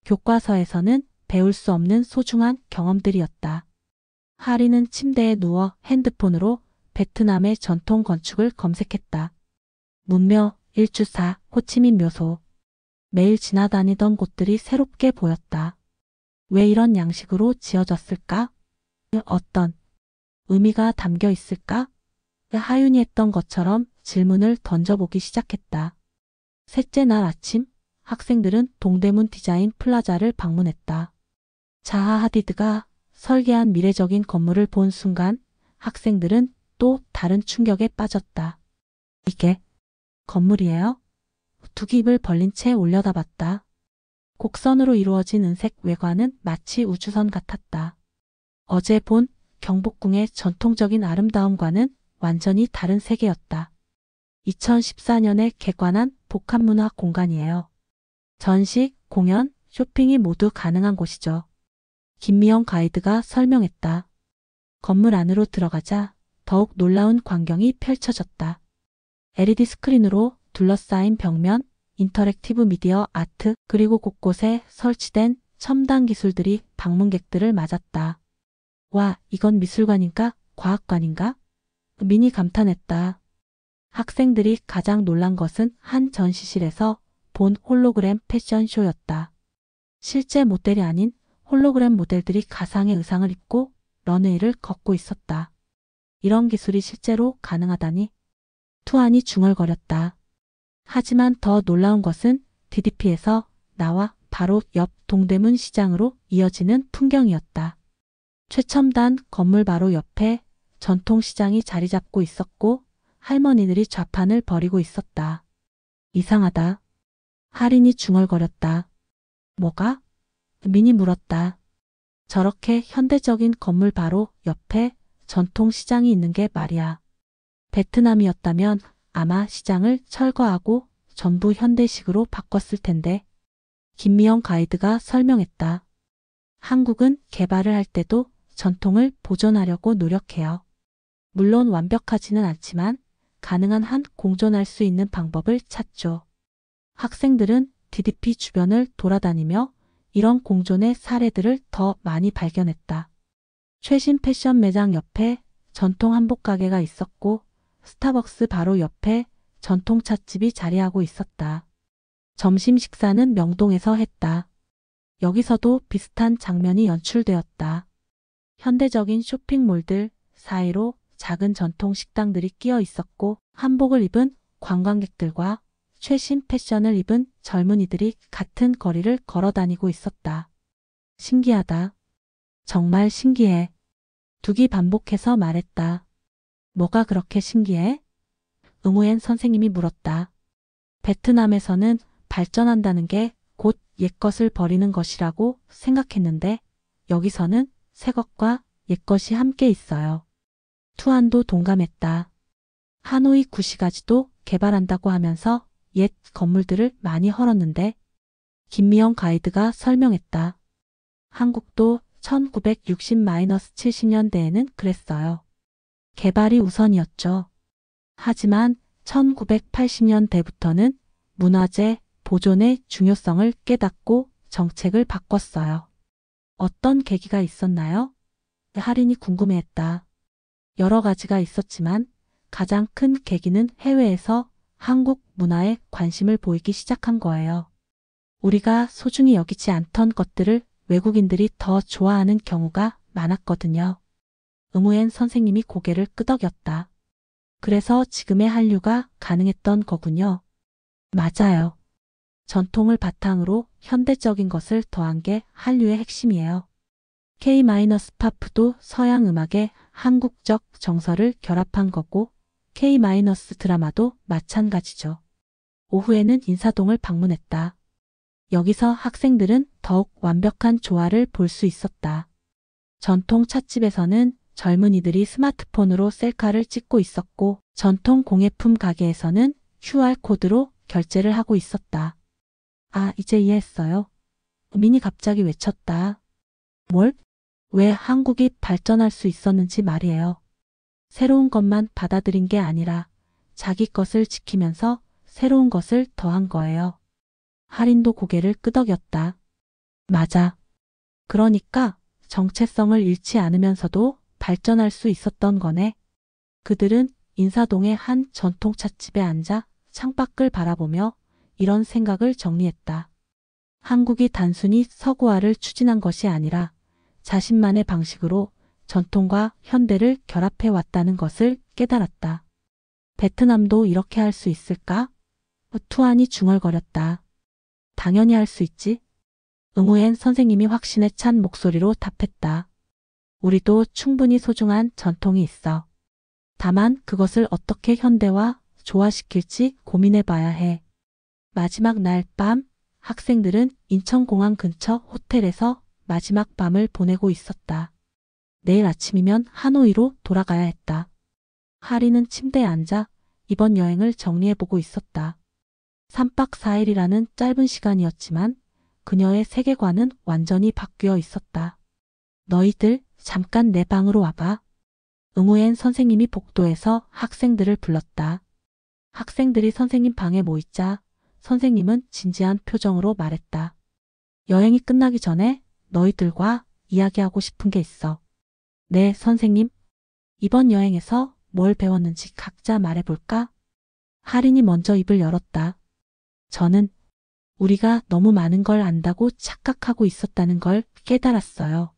교과서에서는 배울 수 없는 소중한 경험들이었다. 하리는 침대에 누워 핸드폰으로 베트남의 전통 건축을 검색했다. 문묘, 일주사, 호치민 묘소. 매일 지나다니던 곳들이 새롭게 보였다. 왜 이런 양식으로 지어졌을까? 어떤 의미가 담겨 있을까? 하윤이 했던 것처럼 질문을 던져보기 시작했다. 셋째 날 아침, 학생들은 동대문 디자인 플라자를 방문했다. 자하 하디드가 설계한 미래적인 건물을 본 순간 학생들은 또 다른 충격에 빠졌다. 이게 건물이에요? 둑이 입을 벌린 채 올려다봤다. 곡선으로 이루어진 은색 외관은 마치 우주선 같았다. 어제 본 경복궁의 전통적인 아름다움과는 완전히 다른 세계였다. 2014년에 개관한 복합문화 공간이에요. 전시, 공연, 쇼핑이 모두 가능한 곳이죠. 김미영 가이드가 설명했다. 건물 안으로 들어가자 더욱 놀라운 광경이 펼쳐졌다. LED 스크린으로 둘러싸인 벽면, 인터랙티브 미디어 아트, 그리고 곳곳에 설치된 첨단 기술들이 방문객들을 맞았다. 와, 이건 미술관인가? 과학관인가? 민이 감탄했다. 학생들이 가장 놀란 것은 한 전시실에서 본 홀로그램 패션쇼였다. 실제 모델이 아닌 홀로그램 모델들이 가상의 의상을 입고 런웨이를 걷고 있었다. 이런 기술이 실제로 가능하다니. 투안이 중얼거렸다. 하지만 더 놀라운 것은 DDP에서 나와 바로 옆 동대문 시장으로 이어지는 풍경이었다. 최첨단 건물 바로 옆에 전통시장이 자리 잡고 있었고 할머니들이 좌판을 벌이고 있었다. 이상하다. 하린이 중얼거렸다. 뭐가? 민이 물었다. 저렇게 현대적인 건물 바로 옆에 전통시장이 있는 게 말이야. 베트남이었다면 아마 시장을 철거하고 전부 현대식으로 바꿨을 텐데. 김미영 가이드가 설명했다. 한국은 개발을 할 때도 전통을 보존하려고 노력해요. 물론 완벽하지는 않지만 가능한 한 공존할 수 있는 방법을 찾죠. 학생들은 DDP 주변을 돌아다니며 이런 공존의 사례들을 더 많이 발견했다. 최신 패션 매장 옆에 전통 한복 가게가 있었고 스타벅스 바로 옆에 전통 찻집이 자리하고 있었다. 점심 식사는 명동에서 했다. 여기서도 비슷한 장면이 연출되었다. 현대적인 쇼핑몰들 사이로 작은 전통 식당들이 끼어 있었고 한복을 입은 관광객들과 최신 패션을 입은 젊은이들이 같은 거리를 걸어 다니고 있었다. 신기하다. 정말 신기해. 둑이 반복해서 말했다. 뭐가 그렇게 신기해? 응우엔 선생님이 물었다. 베트남에서는 발전한다는 게 곧 옛것을 버리는 것이라고 생각했는데 여기서는 새것과 옛것이 함께 있어요. 투안도 동감했다. 하노이 구시가지도 개발한다고 하면서 옛 건물들을 많이 헐었는데 김미영 가이드가 설명했다. 한국도 1960-70년대에는 그랬어요. 개발이 우선이었죠. 하지만 1980년대부터는 문화재 보존의 중요성을 깨닫고 정책을 바꿨어요. 어떤 계기가 있었나요? 할인이 궁금해했다. 여러 가지가 있었지만 가장 큰 계기는 해외에서 한국 문화에 관심을 보이기 시작한 거예요. 우리가 소중히 여기지 않던 것들을 외국인들이 더 좋아하는 경우가 많았거든요. 응우엔 선생님이 고개를 끄덕였다. 그래서 지금의 한류가 가능했던 거군요. 맞아요. 전통을 바탕으로 현대적인 것을 더한 게 한류의 핵심이에요. K-팝도 서양 음악에 한국적 정서를 결합한 거고 K-드라마도 마찬가지죠. 오후에는 인사동을 방문했다. 여기서 학생들은 더욱 완벽한 조화를 볼 수 있었다. 전통 찻집에서는 젊은이들이 스마트폰으로 셀카를 찍고 있었고 전통 공예품 가게에서는 QR코드로 결제를 하고 있었다. 아, 이제 이해했어요. 민이 갑자기 외쳤다. 뭘? 왜 한국이 발전할 수 있었는지 말이에요. 새로운 것만 받아들인 게 아니라 자기 것을 지키면서 새로운 것을 더한 거예요. 할인도 고개를 끄덕였다. 맞아. 그러니까 정체성을 잃지 않으면서도 발전할 수 있었던 거네. 그들은 인사동의 한 전통 찻집에 앉아 창밖을 바라보며 이런 생각을 정리했다. 한국이 단순히 서구화를 추진한 것이 아니라 자신만의 방식으로 전통과 현대를 결합해 왔다는 것을 깨달았다. 베트남도 이렇게 할 수 있을까? 투안이 중얼거렸다. 당연히 할 수 있지. 응우엔 선생님이 확신에 찬 목소리로 답했다. 우리도 충분히 소중한 전통이 있어. 다만 그것을 어떻게 현대화 조화시킬지 고민해 봐야 해. 마지막 날 밤 학생들은 인천공항 근처 호텔에서 마지막 밤을 보내고 있었다. 내일 아침이면 하노이로 돌아가야 했다. 하리는 침대에 앉아 이번 여행을 정리해보고 있었다. 3박 4일이라는 짧은 시간이었지만 그녀의 세계관은 완전히 바뀌어 있었다. 너희들 잠깐 내 방으로 와봐. 응우엔 선생님이 복도에서 학생들을 불렀다. 학생들이 선생님 방에 모이자 선생님은 진지한 표정으로 말했다. 여행이 끝나기 전에 너희들과 이야기하고 싶은 게 있어. 네, 선생님. 이번 여행에서 뭘 배웠는지 각자 말해볼까? 할인이 먼저 입을 열었다. 저는 우리가 너무 많은 걸 안다고 착각하고 있었다는 걸 깨달았어요.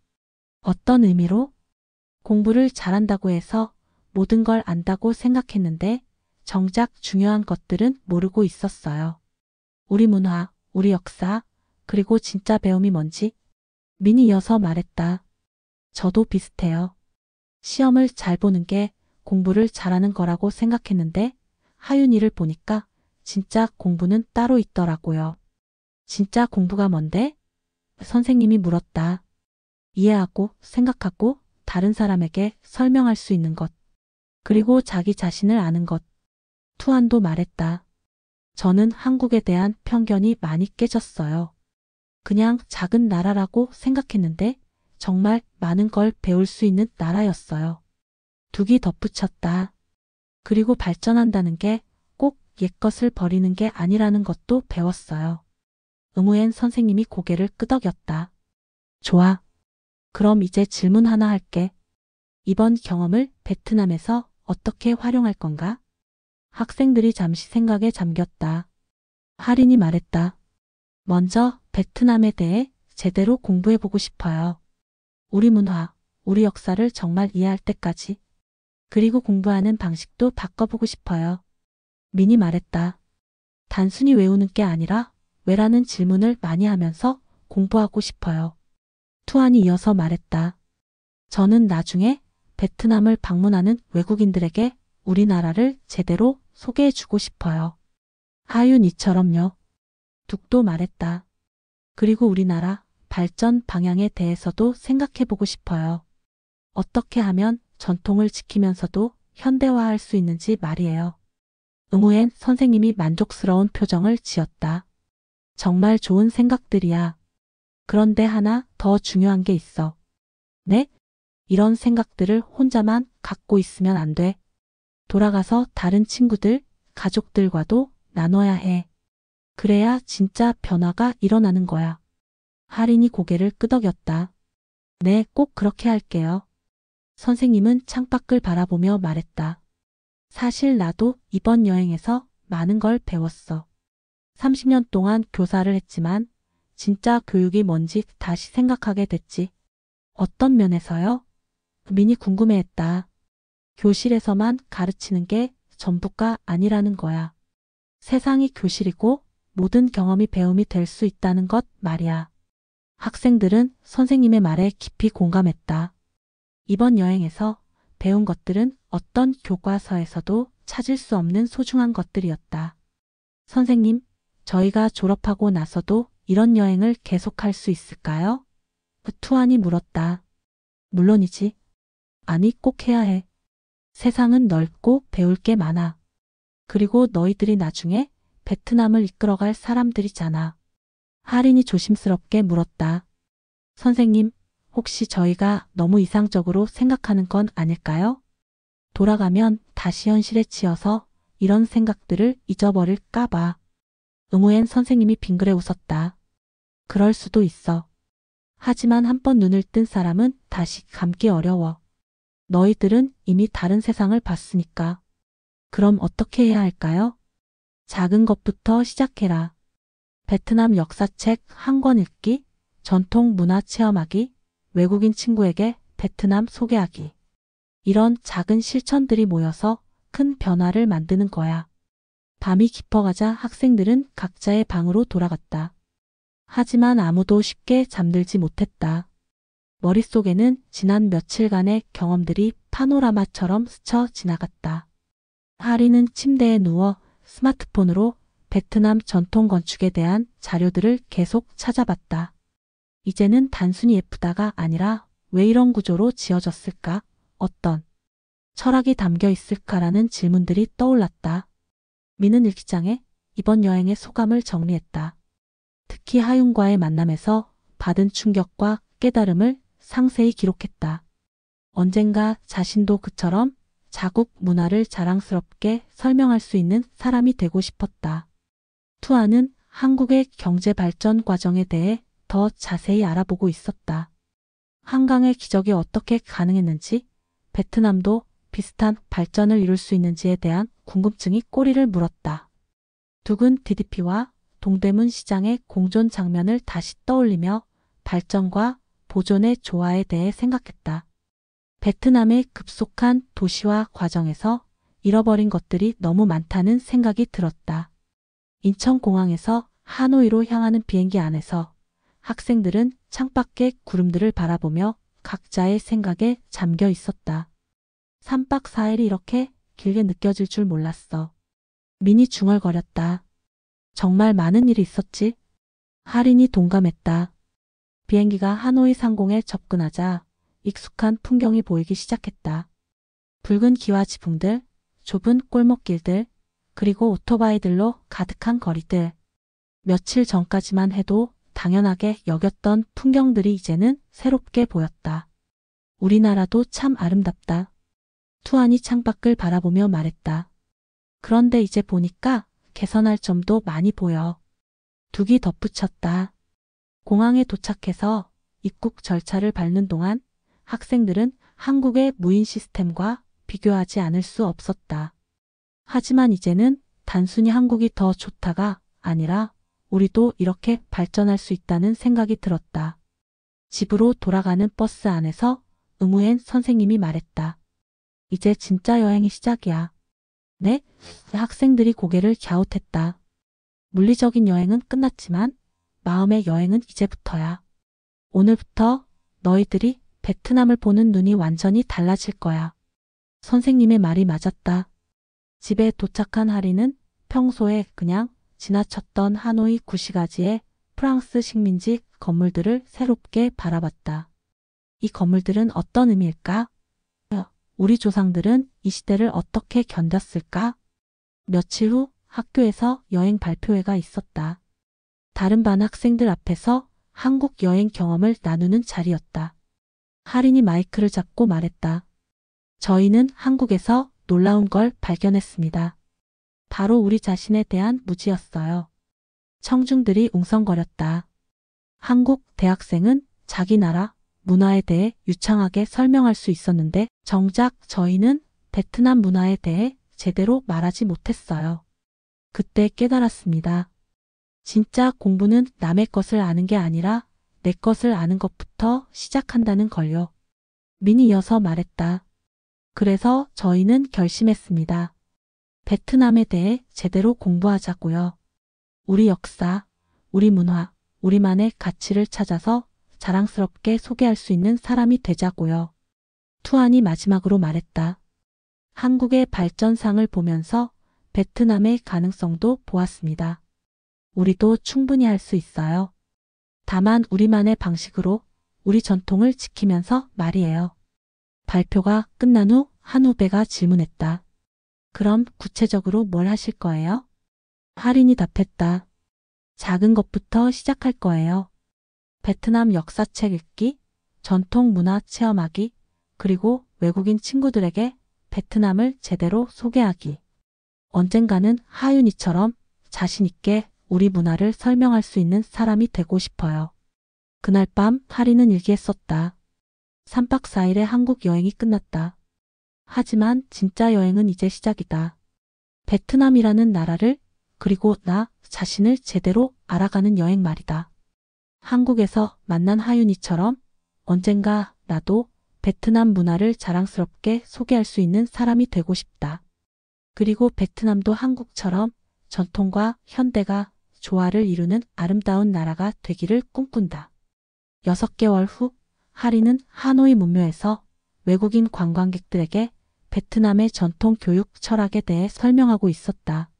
어떤 의미로? 공부를 잘한다고 해서 모든 걸 안다고 생각했는데 정작 중요한 것들은 모르고 있었어요. 우리 문화, 우리 역사, 그리고 진짜 배움이 뭔지 민이 이어서 말했다. 저도 비슷해요. 시험을 잘 보는 게 공부를 잘하는 거라고 생각했는데 하윤이를 보니까 진짜 공부는 따로 있더라고요. 진짜 공부가 뭔데? 선생님이 물었다. 이해하고 생각하고 다른 사람에게 설명할 수 있는 것. 그리고 자기 자신을 아는 것. 투안도 말했다. 저는 한국에 대한 편견이 많이 깨졌어요. 그냥 작은 나라라고 생각했는데 정말 많은 걸 배울 수 있는 나라였어요. 둑이 덧붙였다. 그리고 발전한다는 게 꼭 옛것을 버리는 게 아니라는 것도 배웠어요. 응우엔 선생님이 고개를 끄덕였다. 좋아. 그럼 이제 질문 하나 할게. 이번 경험을 베트남에서 어떻게 활용할 건가? 학생들이 잠시 생각에 잠겼다. 할인이 말했다. 먼저 베트남에 대해 제대로 공부해보고 싶어요. 우리 문화, 우리 역사를 정말 이해할 때까지. 그리고 공부하는 방식도 바꿔보고 싶어요. 민이 말했다. 단순히 외우는 게 아니라 왜라는 질문을 많이 하면서 공부하고 싶어요. 투안이 이어서 말했다. 저는 나중에 베트남을 방문하는 외국인들에게 우리나라를 제대로 소개해주고 싶어요. 하윤 이처럼요. 둑도 말했다. 그리고 우리나라 발전 방향에 대해서도 생각해보고 싶어요. 어떻게 하면 전통을 지키면서도 현대화할 수 있는지 말이에요. 응우엔 선생님이 만족스러운 표정을 지었다. 정말 좋은 생각들이야. 그런데 하나 더 중요한 게 있어. 네? 이런 생각들을 혼자만 갖고 있으면 안 돼. 돌아가서 다른 친구들, 가족들과도 나눠야 해. 그래야 진짜 변화가 일어나는 거야. 하린이 고개를 끄덕였다. 네, 꼭 그렇게 할게요. 선생님은 창밖을 바라보며 말했다. 사실 나도 이번 여행에서 많은 걸 배웠어. 30년 동안 교사를 했지만 진짜 교육이 뭔지 다시 생각하게 됐지. 어떤 면에서요? 민이 궁금해했다. 교실에서만 가르치는 게 전부가 아니라는 거야. 세상이 교실이고 모든 경험이 배움이 될 수 있다는 것 말이야. 학생들은 선생님의 말에 깊이 공감했다. 이번 여행에서 배운 것들은 어떤 교과서에서도 찾을 수 없는 소중한 것들이었다. 선생님, 저희가 졸업하고 나서도 이런 여행을 계속할 수 있을까요? 투안이 물었다. 물론이지. 아니, 꼭 해야 해. 세상은 넓고 배울 게 많아. 그리고 너희들이 나중에 베트남을 이끌어갈 사람들이잖아. 하린이 조심스럽게 물었다. 선생님, 혹시 저희가 너무 이상적으로 생각하는 건 아닐까요? 돌아가면 다시 현실에 치여서 이런 생각들을 잊어버릴까 봐. 응우엔 선생님이 빙그레 웃었다. 그럴 수도 있어. 하지만 한번 눈을 뜬 사람은 다시 감기 어려워. 너희들은 이미 다른 세상을 봤으니까. 그럼 어떻게 해야 할까요? 작은 것부터 시작해라. 베트남 역사책 한 권 읽기, 전통 문화 체험하기, 외국인 친구에게 베트남 소개하기. 이런 작은 실천들이 모여서 큰 변화를 만드는 거야. 밤이 깊어가자 학생들은 각자의 방으로 돌아갔다. 하지만 아무도 쉽게 잠들지 못했다. 머릿속에는 지난 며칠간의 경험들이 파노라마처럼 스쳐 지나갔다. 하리는 침대에 누워 스마트폰으로 베트남 전통 건축에 대한 자료들을 계속 찾아봤다. 이제는 단순히 예쁘다가 아니라 왜 이런 구조로 지어졌을까? 어떤 철학이 담겨 있을까라는 질문들이 떠올랐다. 미는 일기장에 이번 여행의 소감을 정리했다. 특히 하윤과의 만남에서 받은 충격과 깨달음을 상세히 기록했다. 언젠가 자신도 그처럼 자국 문화를 자랑스럽게 설명할 수 있는 사람이 되고 싶었다. 투아는 한국의 경제 발전 과정에 대해 더 자세히 알아보고 있었다. 한강의 기적이 어떻게 가능했는지, 베트남도 비슷한 발전을 이룰 수 있는지에 대한 궁금증이 꼬리를 물었다. 둑은 DDP와 동대문 시장의 공존 장면을 다시 떠올리며 발전과 보존의 조화에 대해 생각했다. 베트남의 급속한 도시화 과정에서 잃어버린 것들이 너무 많다는 생각이 들었다. 인천공항에서 하노이로 향하는 비행기 안에서 학생들은 창밖의 구름들을 바라보며 각자의 생각에 잠겨 있었다. 3박 4일이 이렇게 길게 느껴질 줄 몰랐어. 민이 중얼거렸다. 정말 많은 일이 있었지? 하린이 동감했다. 비행기가 하노이 상공에 접근하자 익숙한 풍경이 보이기 시작했다. 붉은 기와 지붕들, 좁은 골목길들, 그리고 오토바이들로 가득한 거리들. 며칠 전까지만 해도 당연하게 여겼던 풍경들이 이제는 새롭게 보였다. 우리나라도 참 아름답다. 투안이 창밖을 바라보며 말했다. 그런데 이제 보니까 개선할 점도 많이 보여. 둑이 덧붙였다. 공항에 도착해서 입국 절차를 밟는 동안 학생들은 한국의 무인 시스템과 비교하지 않을 수 없었다. 하지만 이제는 단순히 한국이 더 좋다가 아니라 우리도 이렇게 발전할 수 있다는 생각이 들었다. 집으로 돌아가는 버스 안에서 응우엔 선생님이 말했다. 이제 진짜 여행이 시작이야. 네? 학생들이 고개를 갸웃했다. 물리적인 여행은 끝났지만 마음의 여행은 이제부터야. 오늘부터 너희들이 베트남을 보는 눈이 완전히 달라질 거야. 선생님의 말이 맞았다. 집에 도착한 하리는 평소에 그냥 지나쳤던 하노이 구시가지의 프랑스 식민지 건물들을 새롭게 바라봤다. 이 건물들은 어떤 의미일까? 우리 조상들은 이 시대를 어떻게 견뎠을까? 며칠 후 학교에서 여행 발표회가 있었다. 다른 반 학생들 앞에서 한국 여행 경험을 나누는 자리였다. 하린이 마이크를 잡고 말했다. 저희는 한국에서 놀라운 걸 발견했습니다. 바로 우리 자신에 대한 무지였어요. 청중들이 웅성거렸다. 한국 대학생은 자기 나라 문화에 대해 유창하게 설명할 수 있었는데 정작 저희는 베트남 문화에 대해 제대로 말하지 못했어요. 그때 깨달았습니다. 진짜 공부는 남의 것을 아는 게 아니라 내 것을 아는 것부터 시작한다는 걸요. 민이 이어서 말했다. 그래서 저희는 결심했습니다. 베트남에 대해 제대로 공부하자고요. 우리 역사, 우리 문화, 우리만의 가치를 찾아서 자랑스럽게 소개할 수 있는 사람이 되자고요. 투안이 마지막으로 말했다. 한국의 발전상을 보면서 베트남의 가능성도 보았습니다. 우리도 충분히 할 수 있어요. 다만 우리만의 방식으로 우리 전통을 지키면서 말이에요. 발표가 끝난 후 한 후배가 질문했다. 그럼 구체적으로 뭘 하실 거예요? 하린이 답했다. 작은 것부터 시작할 거예요. 베트남 역사책 읽기, 전통 문화 체험하기, 그리고 외국인 친구들에게 베트남을 제대로 소개하기. 언젠가는 하윤이처럼 자신 있게 우리 문화를 설명할 수 있는 사람이 되고 싶어요. 그날 밤 하린은 일기에 썼다. 3박 4일의 한국 여행이 끝났다. 하지만 진짜 여행은 이제 시작이다. 베트남이라는 나라를 그리고 나 자신을 제대로 알아가는 여행 말이다. 한국에서 만난 하윤이처럼 언젠가 나도 베트남 문화를 자랑스럽게 소개할 수 있는 사람이 되고 싶다. 그리고 베트남도 한국처럼 전통과 현대가 조화를 이루는 아름다운 나라가 되기를 꿈꾼다. 6개월 후 하린은 하노이 문묘에서 외국인 관광객들에게 베트남의 전통 교육 철학에 대해 설명하고 있었다.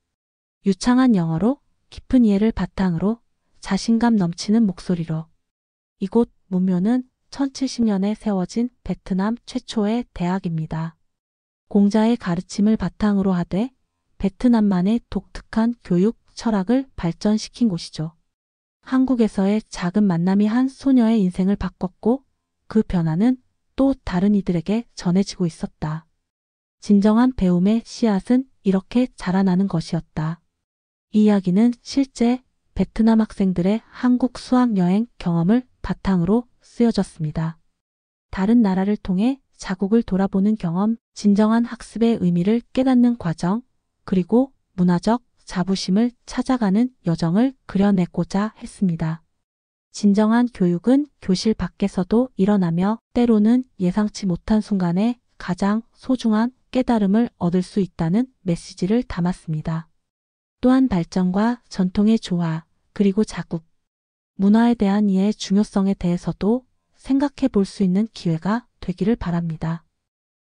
유창한 영어로 깊은 이해를 바탕으로 자신감 넘치는 목소리로. 이곳 문묘는 1070년에 세워진 베트남 최초의 대학입니다. 공자의 가르침을 바탕으로 하되 베트남만의 독특한 교육 철학을 발전시킨 곳이죠. 한국에서의 작은 만남이 한 소녀의 인생을 바꿨고 그 변화는 또 다른 이들에게 전해지고 있었다. 진정한 배움의 씨앗은 이렇게 자라나는 것이었다. 이 이야기는 실제 베트남 학생들의 한국 수학여행 경험을 바탕으로 쓰여졌습니다. 다른 나라를 통해 자국을 돌아보는 경험, 진정한 학습의 의미를 깨닫는 과정, 그리고 문화적 자부심을 찾아가는 여정을 그려내고자 했습니다. 진정한 교육은 교실 밖에서도 일어나며 때로는 예상치 못한 순간에 가장 소중한 깨달음을 얻을 수 있다는 메시지를 담았습니다. 또한 발전과 전통의 조화, 그리고 자국, 문화에 대한 이해의 중요성에 대해서도 생각해 볼 수 있는 기회가 되기를 바랍니다.